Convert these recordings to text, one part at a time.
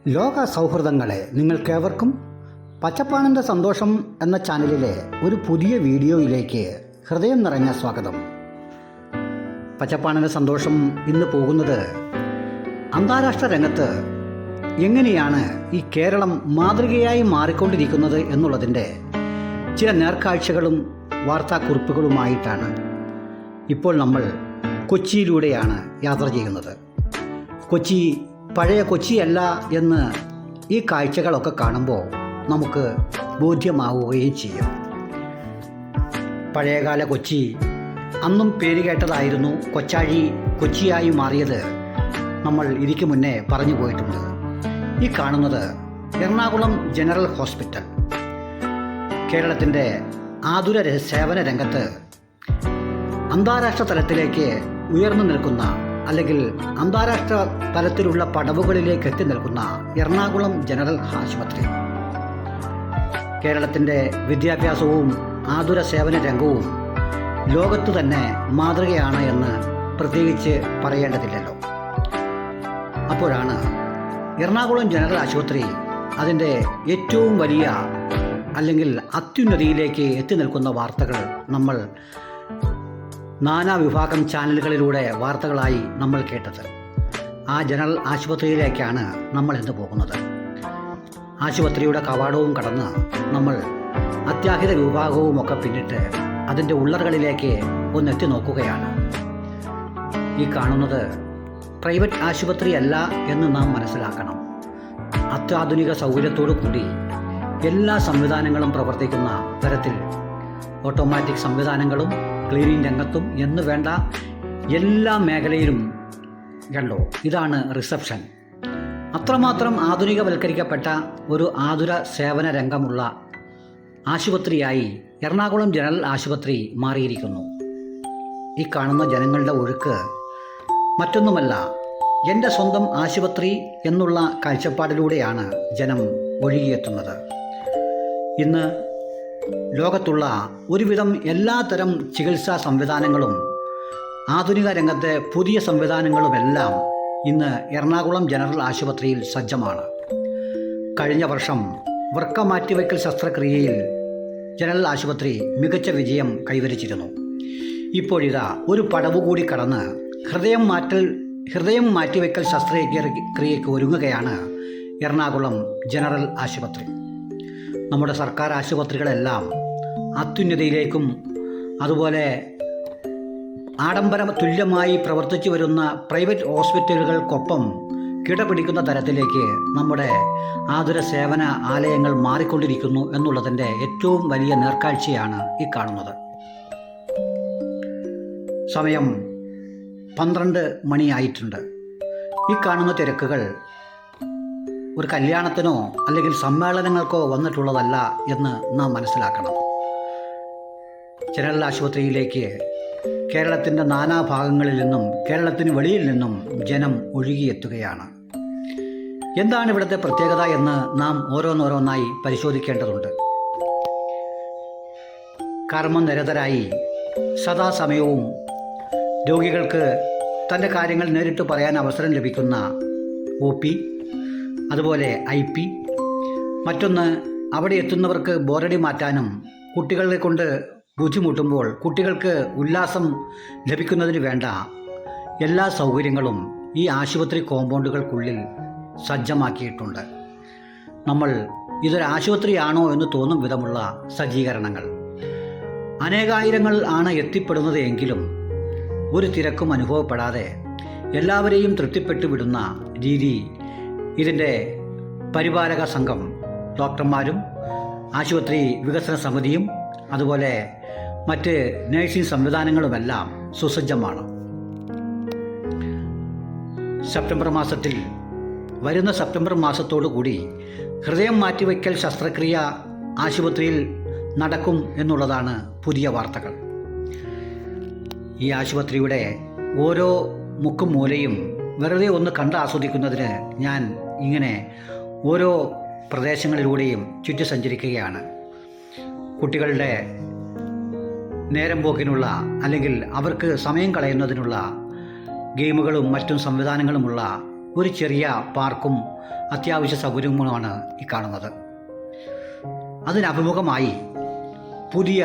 ലോക സൗഹൃദങ്ങളെ നിങ്ങൾക്കേവർക്കും പച്ചപ്പാണിൻ്റെ സന്തോഷം എന്ന ചാനലിലെ ഒരു പുതിയ വീഡിയോയിലേക്ക് ഹൃദയം നിറഞ്ഞ സ്വാഗതം. പച്ചപ്പാണിൻ്റെ സന്തോഷം ഇന്ന് പോകുന്നത് അന്താരാഷ്ട്ര രംഗത്ത് എങ്ങനെയാണ് ഈ കേരളം മാതൃകയായി മാറിക്കൊണ്ടിരിക്കുന്നത് എന്നുള്ളതിൻ്റെ ചില നേർക്കാഴ്ചകളും വാർത്താക്കുറിപ്പുകളുമായിട്ടാണ്. ഇപ്പോൾ നമ്മൾ കൊച്ചിയിലൂടെയാണ് യാത്ര ചെയ്യുന്നത്. കൊച്ചി പഴയ കൊച്ചിയല്ല എന്ന് ഈ കാഴ്ചകളൊക്കെ കാണുമ്പോൾ നമുക്ക് ബോധ്യമാവുകയും ചെയ്യും. പഴയകാല കൊച്ചി അന്നും പേര് കേട്ടതായിരുന്നു. കൊച്ചിയായി മാറിയത് നമ്മൾ ഇതിക്ക് മുന്നേ പറഞ്ഞു പോയിട്ടുണ്ട്. ഈ കാണുന്നത് എറണാകുളം ജനറൽ ഹോസ്പിറ്റൽ. കേരളത്തിൻ്റെ ആതുര സേവന രംഗത്ത് അന്താരാഷ്ട്ര തലത്തിലേക്ക് ഉയർന്നു നിൽക്കുന്ന അല്ലെങ്കിൽ അന്താരാഷ്ട്ര തലത്തിലുള്ള പടവുകളിലേക്ക് എത്തി നിൽക്കുന്ന എറണാകുളം ജനറൽ ആശുപത്രി കേരളത്തിൻ്റെ വിദ്യാഭ്യാസവും ആതുര സേവന രംഗവും ലോകത്ത് തന്നെ മാതൃകയാണ് എന്ന് പ്രത്യേകിച്ച് പറയേണ്ടതില്ലല്ലോ. അപ്പോഴാണ് എറണാകുളം ജനറൽ ആശുപത്രി അതിൻ്റെ ഏറ്റവും വലിയ അല്ലെങ്കിൽ അത്യുന്നതിയിലേക്ക് എത്തി നിൽക്കുന്ന വാർത്തകൾ നമ്മൾ നാനാ വിഭാഗം ചാനലുകളിലൂടെ വാർത്തകളായി നമ്മൾ കേട്ടത്. ആ ജനറൽ ആശുപത്രിയിലേക്കാണ് നമ്മൾ ഇന്ന് പോകുന്നത്. ആശുപത്രിയുടെ കവാടവും കടന്ന് നമ്മൾ അത്യാഹിത വിഭാഗവുമൊക്കെ പിന്നിട്ട് അതിൻ്റെ ഉള്ളറകളിലേക്ക് ഒന്നെത്തി നോക്കുകയാണ്. ഈ കാണുന്നത് പ്രൈവറ്റ് ആശുപത്രിയല്ല എന്ന് നാം മനസ്സിലാക്കണം. അത്യാധുനിക സൗകര്യത്തോടു കൂടി എല്ലാ സംവിധാനങ്ങളും പ്രവർത്തിക്കുന്ന തരത്തിൽ ഓട്ടോമാറ്റിക് സംവിധാനങ്ങളും ക്ലീനിങ് രംഗത്തും എന്ന് വേണ്ട എല്ലാ മേഖലയിലും കണ്ടോ. ഇതാണ് റിസപ്ഷൻ. അത്രമാത്രം ആധുനികവൽക്കരിക്കപ്പെട്ട ഒരു ആതുര സേവന രംഗമുള്ള ആശുപത്രിയായി എറണാകുളം ജനറൽ ആശുപത്രി മാറിയിരിക്കുന്നു. ഈ കാണുന്ന ജനങ്ങളുടെ ഒഴുക്ക് മറ്റൊന്നുമല്ല, എൻ്റെ സ്വന്തം ആശുപത്രി എന്നുള്ള കാഴ്ചപ്പാടിലൂടെയാണ് ജനം ഒഴുകിയെത്തുന്നത്. ഇന്ന് ലോകത്തുള്ള ഒരുവിധം എല്ലാത്തരം ചികിത്സാ സംവിധാനങ്ങളും ആധുനിക രംഗത്തെ പുതിയ സംവിധാനങ്ങളുമെല്ലാം ഇന്ന് എറണാകുളം ജനറൽ ആശുപത്രിയിൽ സജ്ജമാണ്. കഴിഞ്ഞ വർഷം വൃക്ക മാറ്റിവയ്ക്കൽ ശസ്ത്രക്രിയയിൽ ജനറൽ ആശുപത്രി മികച്ച വിജയം കൈവരിച്ചിരുന്നു. ഇപ്പോഴിതാ ഒരു പടവ് കൂടി കടന്ന് ഹൃദയം മാറ്റിവയ്ക്കൽ ശസ്ത്രക്രിയയ്ക്ക് ഒരുങ്ങുകയാണ് എറണാകുളം ജനറൽ ആശുപത്രി. നമ്മുടെ സർക്കാർ ആശുപത്രികളെല്ലാം അത്യുന്നതിയിലേക്കും അതുപോലെ ആഡംബര തുല്യമായി പ്രവർത്തിച്ചു വരുന്ന പ്രൈവറ്റ് ഹോസ്പിറ്റലുകൾക്കൊപ്പം കിടപിടിക്കുന്ന തരത്തിലേക്ക് നമ്മുടെ ആതുര സേവന ആലയങ്ങൾ മാറിക്കൊണ്ടിരിക്കുന്നു എന്നുള്ളതിൻ്റെ ഏറ്റവും വലിയ നേർക്കാഴ്ചയാണ് ഈ കാണുന്നത്. സമയം 12 മണിയായിട്ടുണ്ട്. ഈ കാണുന്ന തിരക്കുകൾ ഒരു കല്യാണത്തിനോ അല്ലെങ്കിൽ സമ്മേളനങ്ങൾക്കോ വന്നിട്ടുള്ളതല്ല എന്ന് നാം മനസ്സിലാക്കണം. ജനറൽ ആശുപത്രിയിലേക്ക് കേരളത്തിൻ്റെ നാനാഭാഗങ്ങളിൽ നിന്നും കേരളത്തിന് വെളിയിൽ നിന്നും ജനം ഒഴുകിയെത്തുകയാണ്. എന്താണ് ഇവിടുത്തെ പ്രത്യേകത എന്ന് നാം ഓരോന്നോരോന്നായി പരിശോധിക്കേണ്ടതുണ്ട്. കർമ്മനിരതരായി സദാസമയവും രോഗികൾക്ക് തൻ്റെ കാര്യങ്ങൾ നേരിട്ട് പറയാൻ അവസരം ലഭിക്കുന്ന OP, അതുപോലെ IP. മറ്റൊന്ന്, അവിടെ എത്തുന്നവർക്ക് ബോറടി മാറ്റാനും കുട്ടികളെ കൊണ്ട് ബുദ്ധിമുട്ടുമ്പോൾ കുട്ടികൾക്ക് ഉല്ലാസം ലഭിക്കുന്നതിന് വേണ്ട എല്ലാ സൗകര്യങ്ങളും ഈ ആശുപത്രി കോമ്പൗണ്ടുകൾക്കുള്ളിൽ സജ്ജമാക്കിയിട്ടുണ്ട്. നമ്മൾ ഇതൊരു ആശുപത്രിയാണോ എന്ന് തോന്നും വിധമുള്ള സജ്ജീകരണങ്ങൾ. അനേകായിരങ്ങൾ ആണ് എത്തിപ്പെടുന്നത് എങ്കിലും ഒരു തിരക്കും അനുഭവപ്പെടാതെ എല്ലാവരെയും തൃപ്തിപ്പെട്ടു വിടുന്ന രീതി ഇതിൻ്റെ പരിപാലക സംഘം, ഡോക്ടർമാരും ആശുപത്രി വികസന സമിതിയും അതുപോലെ മറ്റ് നഴ്സിംഗ് സംവിധാനങ്ങളുമെല്ലാം സുസജ്ജമാണ്. വരുന്ന സെപ്റ്റംബർ മാസത്തോടു കൂടി ഹൃദയം മാറ്റിവയ്ക്കൽ ശസ്ത്രക്രിയ ആശുപത്രിയിൽ നടക്കും എന്നുള്ളതാണ് പുതിയ വാർത്തകൾ. ഈ ആശുപത്രിയുടെ ഓരോ മുക്കും മൂലയും വെറുതെ ഒന്ന് ആസ്വദിക്കുന്നതിന് ഞാൻ ഇങ്ങനെ ഓരോ പ്രദേശങ്ങളിലൂടെയും ചുറ്റി സഞ്ചരിക്കുകയാണ്. കുട്ടികളുടെ നേരം പോക്കിനുള്ള അല്ലെങ്കിൽ അവർക്ക് സമയം കളയുന്നതിനുള്ള ഗെയിമുകളും മറ്റും സംവിധാനങ്ങളുമുള്ള ഒരു ചെറിയ പാർക്കും അത്യാവശ്യ സൗകര്യങ്ങളുമാണ് ഈ കാണുന്നത്. അതിനഭിമുഖമായി പുതിയ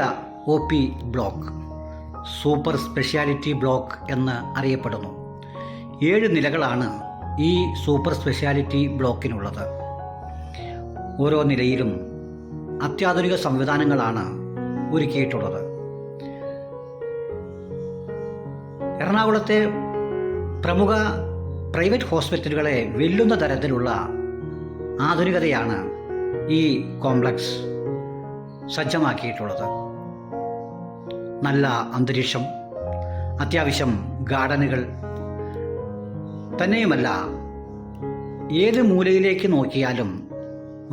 OP block, super speciality block എന്ന് അറിയപ്പെടുന്നു. 7 നിലകളാണ് ഈ സൂപ്പർ സ്പെഷ്യാലിറ്റി ബ്ലോക്കിനുള്ളത്. ഓരോ നിലയിലും അത്യാധുനിക സംവിധാനങ്ങളാണ് ഒരുക്കിയിട്ടുള്ളത്. എറണാകുളത്തെ പ്രമുഖ പ്രൈവറ്റ് ഹോസ്പിറ്റലുകളെ വെല്ലുന്ന തരത്തിലുള്ള ആധുനികതയാണ് ഈ കോംപ്ലക്സ് സജ്ജമാക്കിയിട്ടുള്ളത്. നല്ല അന്തരീക്ഷം, അത്യാവശ്യം ഗാർഡനുകൾ, തന്നെയുമല്ല ഏത് മൂലയിലേക്ക് നോക്കിയാലും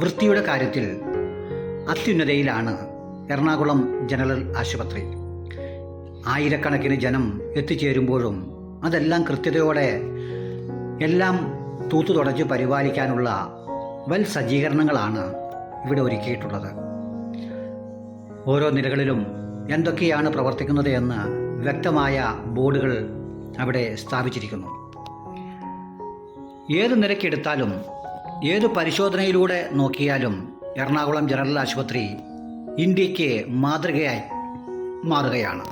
വൃത്തിയുടെ കാര്യത്തിൽ അത്യുന്നതയിലാണ് എറണാകുളം ജനറൽ ആശുപത്രി. ആയിരക്കണക്കിന് ജനം എത്തിച്ചേരുമ്പോഴും അതെല്ലാം കൃത്യതയോടെ എല്ലാം തൂത്തു തുടച്ച് പരിപാലിക്കാനുള്ള വൻ സജ്ജീകരണങ്ങളാണ് ഇവിടെ ഒരുക്കിയിട്ടുള്ളത്. ഓരോ നിലകളിലും എന്തൊക്കെയാണ് പ്രവർത്തിക്കുന്നത് എന്ന് വ്യക്തമായ ബോർഡുകൾ അവിടെ സ്ഥാപിച്ചിരിക്കുന്നു. ഏത് നിരക്കെടുത്താലും ഏത് പരിശോധനയിലൂടെ നോക്കിയാലും എറണാകുളം ജനറൽ ആശുപത്രി ഇന്ത്യക്ക് മാതൃകയായി മാറുകയാണ്.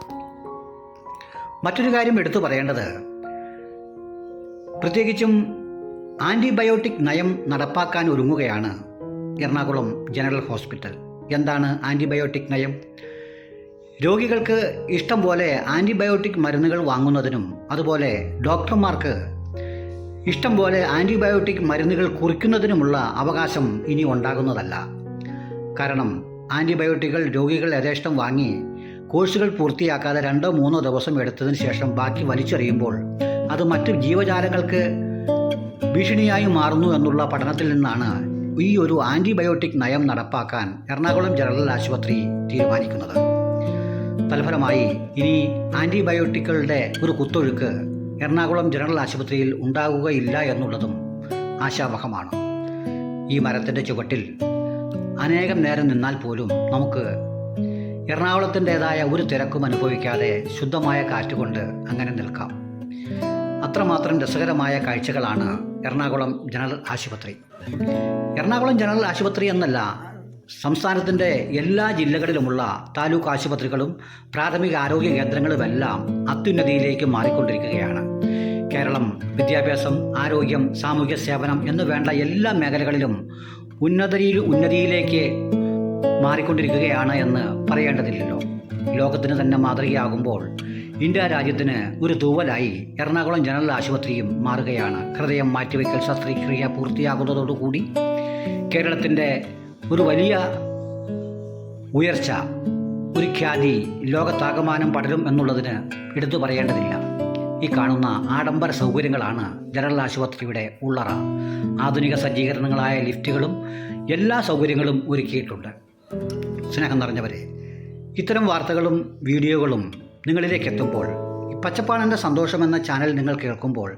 മറ്റൊരു കാര്യം എടുത്തു പറയേണ്ടത്, പ്രത്യേകിച്ചും ആൻറ്റിബയോട്ടിക് നയം നടപ്പാക്കാൻ ഒരുങ്ങുകയാണ് എറണാകുളം ജനറൽ ഹോസ്പിറ്റൽ. എന്താണ് ആൻറ്റിബയോട്ടിക് നയം? രോഗികൾക്ക് ഇഷ്ടം പോലെ ആൻറ്റിബയോട്ടിക് മരുന്നുകൾ വാങ്ങുന്നതിനും അതുപോലെ ഡോക്ടർമാർക്ക് ഇഷ്ടം പോലെ ആൻറ്റിബയോട്ടിക് മരുന്നുകൾ കുറിക്കുന്നതിനുമുള്ള അവകാശം ഇനി ഉണ്ടാകുന്നതല്ല. കാരണം ആൻറ്റിബയോട്ടിക്കുകൾ രോഗികൾ യഥേഷ്ടം വാങ്ങി കോഴ്സുകൾ പൂർത്തിയാക്കാതെ 2-3 ദിവസം എടുത്തതിന് ശേഷം ബാക്കി വലിച്ചെറിയുമ്പോൾ അത് മറ്റു ജീവജാലങ്ങൾക്ക് ഭീഷണിയായി മാറുന്നു എന്നുള്ള പഠനത്തിൽ നിന്നാണ് ഈ ഒരു ആൻറ്റിബയോട്ടിക് നയം നടപ്പാക്കാൻ എറണാകുളം ജനറൽ ആശുപത്രി തീരുമാനിക്കുന്നത്. തൽഫലമായി ഇനി ആൻറ്റിബയോട്ടിക്കുകളുടെ ഒരു കുത്തൊഴുക്ക് എറണാകുളം ജനറൽ ആശുപത്രിയിൽ ഉണ്ടാകുകയില്ല എന്നുള്ളതും ആശാവഹമാണ്. ഈ മരത്തിൻ്റെ ചുവട്ടിൽ അനേകം നേരം നിന്നാൽ പോലും നമുക്ക് എറണാകുളത്തിൻ്റെതായ ഒരു തിരക്കും അനുഭവിക്കാതെ ശുദ്ധമായ കാറ്റുകൊണ്ട് അങ്ങനെ നിൽക്കാം. അത്രമാത്രം രസകരമായ കാഴ്ചകളാണ് എറണാകുളം ജനറൽ ആശുപത്രി. എറണാകുളം ജനറൽ ആശുപത്രി എന്നല്ല, സംസ്ഥാനത്തിൻ്റെ എല്ലാ ജില്ലകളിലുമുള്ള താലൂക്ക് ആശുപത്രികളും പ്രാഥമിക ആരോഗ്യ കേന്ദ്രങ്ങളുമെല്ലാം അത്യുന്നതിയിലേക്ക് മാറിക്കൊണ്ടിരിക്കുകയാണ്. കേരളം വിദ്യാഭ്യാസം, ആരോഗ്യം, സാമൂഹ്യ സേവനം എന്ന് വേണ്ട എല്ലാ മേഖലകളിലും ഉന്നതിയിലേക്ക് മാറിക്കൊണ്ടിരിക്കുകയാണ് എന്ന് പറയേണ്ടതില്ലല്ലോ. ലോകത്തിന് തന്നെ മാതൃകയാകുമ്പോൾ ഇന്ത്യ രാജ്യത്തിന് ഒരു തൂവലായി എറണാകുളം ജനറൽ ആശുപത്രിയും മാറുകയാണ്. ഹൃദയം മാറ്റിവയ്ക്കൽ ശസ്ത്രക്രിയ പൂർത്തിയാകുന്നതോടുകൂടി കേരളത്തിൻ്റെ ഒരു വലിയ ഉയർച്ച, ഒരു ഖ്യാതി ലോകത്താകമാനം പടരും എന്നുള്ളതിന് എടുത്തു പറയേണ്ടതില്ല. ഈ കാണുന്ന ആഡംബര സൗകര്യങ്ങളാണ് ജനറൽ ആശുപത്രിയുടെ ഉള്ളറ. ആധുനിക സജ്ജീകരണങ്ങളായ ലിഫ്റ്റുകളും എല്ലാ സൗകര്യങ്ങളും ഒരുക്കിയിട്ടുണ്ട്. സ്നേഹം നിറഞ്ഞവരെ, ഇത്തരം വാർത്തകളും വീഡിയോകളും നിങ്ങളിലേക്ക് എത്തുമ്പോൾ പച്ചപ്പാണൻ്റെ സന്തോഷം എന്ന ചാനൽ നിങ്ങൾ കേൾക്കുമ്പോൾ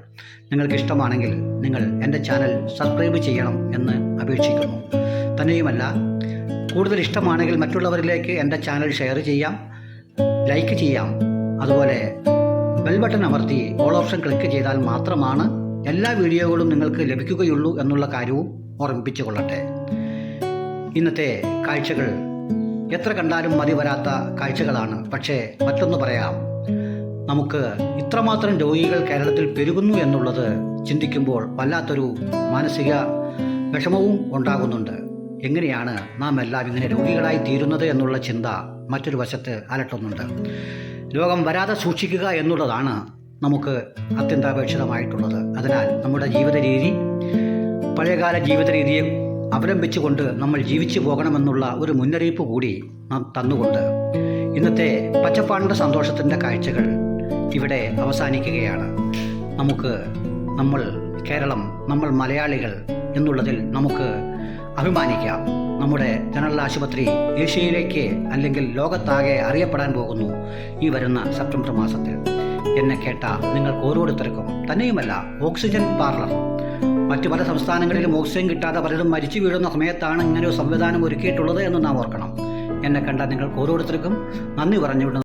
നിങ്ങൾക്ക് ഇഷ്ടമാണെങ്കിൽ നിങ്ങൾ എൻ്റെ ചാനൽ സബ്സ്ക്രൈബ് ചെയ്യണം എന്ന് അപേക്ഷിക്കുന്നു. തന്നെയുമല്ല, കൂടുതൽ ഇഷ്ടമാണെങ്കിൽ മറ്റുള്ളവരിലേക്ക് എൻ്റെ ചാനൽ ഷെയർ ചെയ്യാം, ലൈക്ക് ചെയ്യാം. അതുപോലെ ബെൽ ബട്ടൺ അമർത്തി ഓൾ ഓപ്ഷൻ ക്ലിക്ക് ചെയ്താൽ മാത്രമാണ് എല്ലാ വീഡിയോകളും നിങ്ങൾക്ക് ലഭിക്കുകയുള്ളൂ എന്നുള്ള കാര്യവും ഓർമ്മിപ്പിച്ചു കൊള്ളട്ടെ. ഇന്നത്തെ കാഴ്ചകൾ എത്ര കണ്ടാലും മതി വരാത്ത കാഴ്ചകളാണ്. പക്ഷേ മറ്റൊന്ന് പറയാം, നമുക്ക് ഇത്രമാത്രം രോഗികൾ കേരളത്തിൽ പെരുകുന്നു എന്നുള്ളത് ചിന്തിക്കുമ്പോൾ വല്ലാത്തൊരു മാനസിക വിഷമവും ഉണ്ടാകുന്നുണ്ട്. എങ്ങനെയാണ് നാം എല്ലാം ഇങ്ങനെ രോഗികളായി തീരുന്നത് എന്നുള്ള ചിന്ത മറ്റൊരു വശത്ത് അലട്ടുന്നുണ്ട്. രോഗം വരാതെ സൂക്ഷിക്കുക എന്നുള്ളതാണ് നമുക്ക് അത്യന്താപേക്ഷിതമായിട്ടുള്ളത്. അതിനാൽ നമ്മുടെ ജീവിത രീതി, പഴയകാല ജീവിത രീതിയെ അവലംബിച്ചുകൊണ്ട് നമ്മൾ ജീവിച്ചു പോകണമെന്നുള്ള ഒരു മുന്നറിയിപ്പ് കൂടി നാം തന്നുകൊണ്ട് ഇന്നത്തെ പച്ചപ്പാടിൻ്റെ സന്തോഷത്തിൻ്റെ കാഴ്ചകൾ ഇവിടെ അവസാനിക്കുകയാണ്. നമ്മൾ കേരളം, നമ്മൾ മലയാളികൾ എന്നുള്ളതിൽ നമുക്ക് അഭിമാനിക്കാം. നമ്മുടെ ജനറൽ ആശുപത്രി ഏഷ്യയിലേക്ക് അല്ലെങ്കിൽ ലോകത്താകെ അറിയപ്പെടാൻ പോകുന്നു ഈ വരുന്ന സെപ്റ്റംബർ മാസത്തിൽ. എന്നെ കേട്ട നിങ്ങൾക്ക് ഓരോരുത്തർക്കും, തന്നെയുമല്ല ഓക്സിജൻ പാർലർ, മറ്റു പല സംസ്ഥാനങ്ങളിലും ഓക്സിജൻ കിട്ടാതെ പലരും മരിച്ചു വീഴുന്ന സമയത്താണ് ഇങ്ങനെ ഒരു സംവിധാനം ഒരുക്കിയിട്ടുള്ളത് എന്ന് നാം ഓർക്കണം. എന്നെ കണ്ട നിങ്ങൾക്ക് ഓരോരുത്തർക്കും നന്ദി പറഞ്ഞുകൊണ്ട്